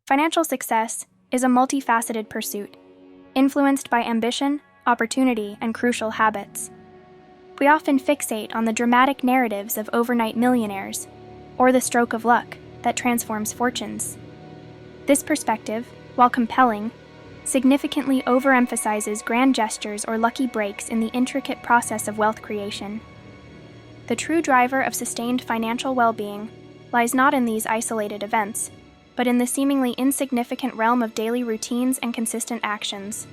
Financial success is a multifaceted pursuit, influenced by ambition, opportunity, and crucial habits. We often fixate on the dramatic narratives of overnight millionaires, or the stroke of luck that transforms fortunes. This perspective, while compelling, significantly overemphasizes grand gestures or lucky breaks in the intricate process of wealth creation. The true driver of sustained financial well-being lies not in these isolated events, but in the seemingly insignificant realm of daily routines and consistent actions.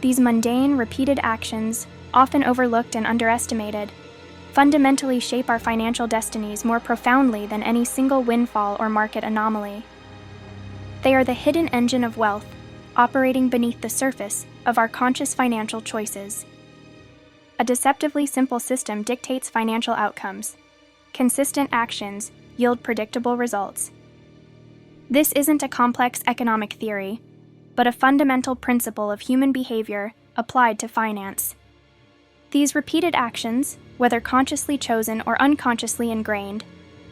These mundane, repeated actions, often overlooked and underestimated, fundamentally shape our financial destinies more profoundly than any single windfall or market anomaly. They are the hidden engine of wealth, operating beneath the surface of our conscious financial choices. A deceptively simple system dictates financial outcomes. Consistent actions yield predictable results. This isn't a complex economic theory, but a fundamental principle of human behavior applied to finance. These repeated actions, whether consciously chosen or unconsciously ingrained,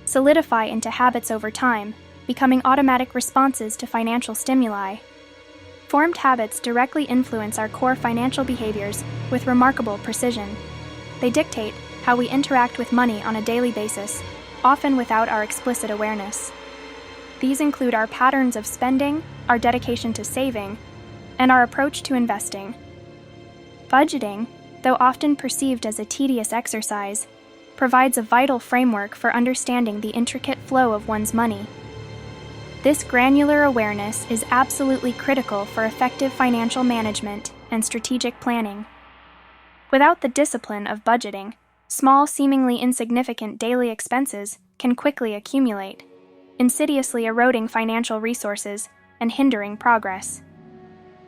solidify into habits over time, becoming automatic responses to financial stimuli. Formed habits directly influence our core financial behaviors with remarkable precision. They dictate how we interact with money on a daily basis, often without our explicit awareness. These include our patterns of spending, our dedication to saving, and our approach to investing. Budgeting, though often perceived as a tedious exercise, provides a vital framework for understanding the intricate flow of one's money. This granular awareness is absolutely critical for effective financial management and strategic planning. Without the discipline of budgeting, small, seemingly insignificant daily expenses can quickly accumulate, insidiously eroding financial resources and hindering progress.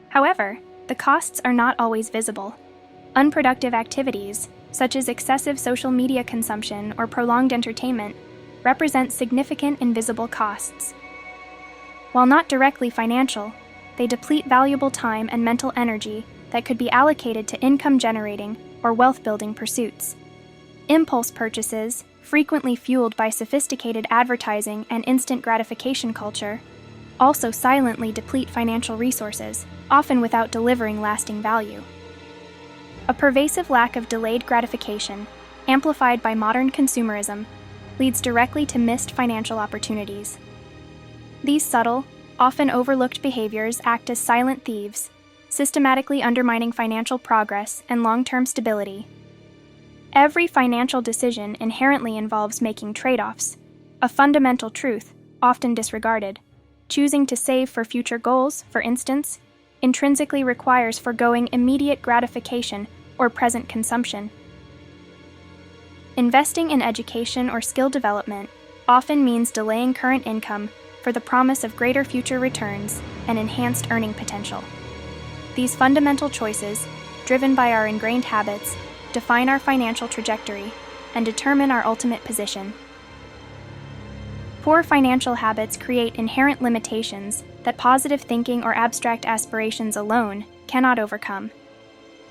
However, the costs are not always visible. Unproductive activities, such as excessive social media consumption or prolonged entertainment, represent significant invisible costs. While not directly financial, they deplete valuable time and mental energy that could be allocated to income-generating or wealth-building pursuits. Impulse purchases, frequently fueled by sophisticated advertising and instant gratification culture, also silently deplete financial resources, often without delivering lasting value. A pervasive lack of delayed gratification, amplified by modern consumerism, leads directly to missed financial opportunities. These subtle, often overlooked behaviors act as silent thieves, systematically undermining financial progress and long-term stability. Every financial decision inherently involves making trade-offs, a fundamental truth often disregarded. Choosing to save for future goals, for instance, intrinsically requires forgoing immediate gratification or present consumption. Investing in education or skill development often means delaying current income for the promise of greater future returns and enhanced earning potential. These fundamental choices, driven by our ingrained habits, define our financial trajectory and determine our ultimate position. Poor financial habits create inherent limitations that positive thinking or abstract aspirations alone cannot overcome.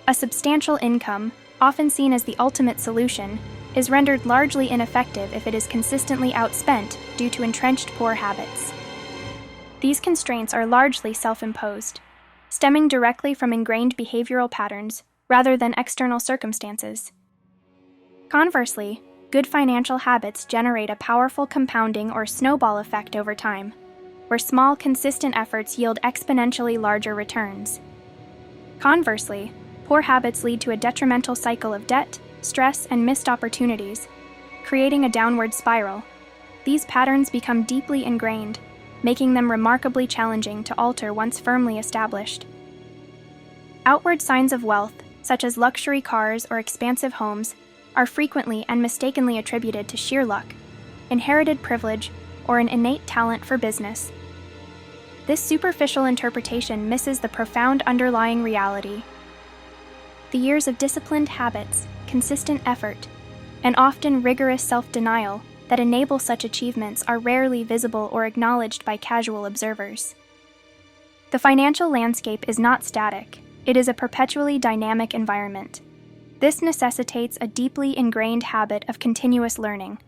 A substantial income, often seen as the ultimate solution, is rendered largely ineffective if it is consistently outspent due to entrenched poor habits. These constraints are largely self-imposed, stemming directly from ingrained behavioral patterns rather than external circumstances. Conversely, good financial habits generate a powerful compounding or snowball effect over time, where small, consistent efforts yield exponentially larger returns. Conversely, poor habits lead to a detrimental cycle of debt, stress, and missed opportunities, creating a downward spiral. These patterns become deeply ingrained, making them remarkably challenging to alter once firmly established. Outward signs of wealth, such as luxury cars or expansive homes, are frequently and mistakenly attributed to sheer luck, inherited privilege, or an innate talent for business. This superficial interpretation misses the profound underlying reality. The years of disciplined habits, consistent effort, and often rigorous self-denial that enable such achievements are rarely visible or acknowledged by casual observers. The financial landscape is not static. It is a perpetually dynamic environment. This necessitates a deeply ingrained habit of continuous learning.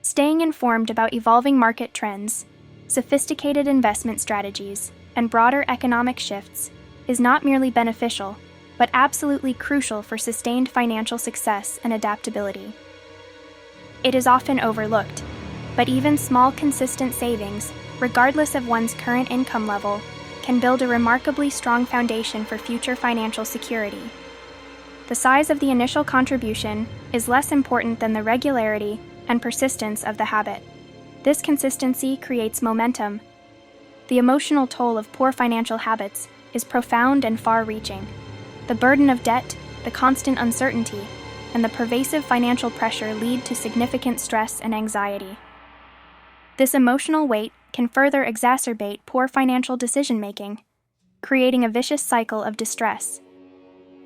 Staying informed about evolving market trends, sophisticated investment strategies, and broader economic shifts is not merely beneficial, but absolutely crucial for sustained financial success and adaptability. It is often overlooked, but even small, consistent savings, regardless of one's current income level, can build a remarkably strong foundation for future financial security. The size of the initial contribution is less important than the regularity and persistence of the habit. This consistency creates momentum. The emotional toll of poor financial habits is profound and far-reaching. The burden of debt, the constant uncertainty, and the pervasive financial pressure lead to significant stress and anxiety. This emotional weight can further exacerbate poor financial decision-making, creating a vicious cycle of distress.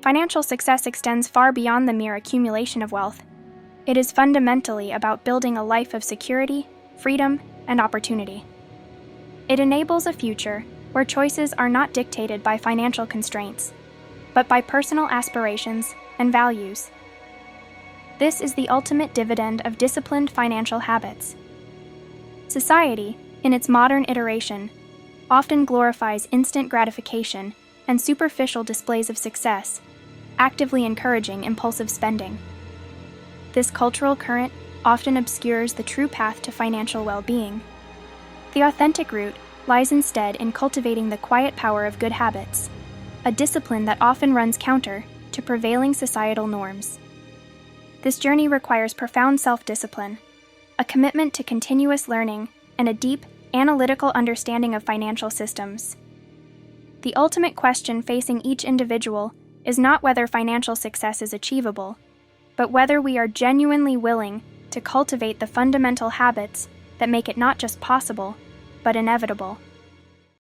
Financial success extends far beyond the mere accumulation of wealth. It is fundamentally about building a life of security, freedom, and opportunity. It enables a future where choices are not dictated by financial constraints, but by personal aspirations and values. This is the ultimate dividend of disciplined financial habits. Society, in its modern iteration, often glorifies instant gratification and superficial displays of success, actively encouraging impulsive spending. This cultural current often obscures the true path to financial well-being. The authentic route lies instead in cultivating the quiet power of good habits, a discipline that often runs counter to prevailing societal norms. This journey requires profound self-discipline, a commitment to continuous learning, and a deep, analytical understanding of financial systems. The ultimate question facing each individual is not whether financial success is achievable, but whether we are genuinely willing to cultivate the fundamental habits that make it not just possible, but inevitable.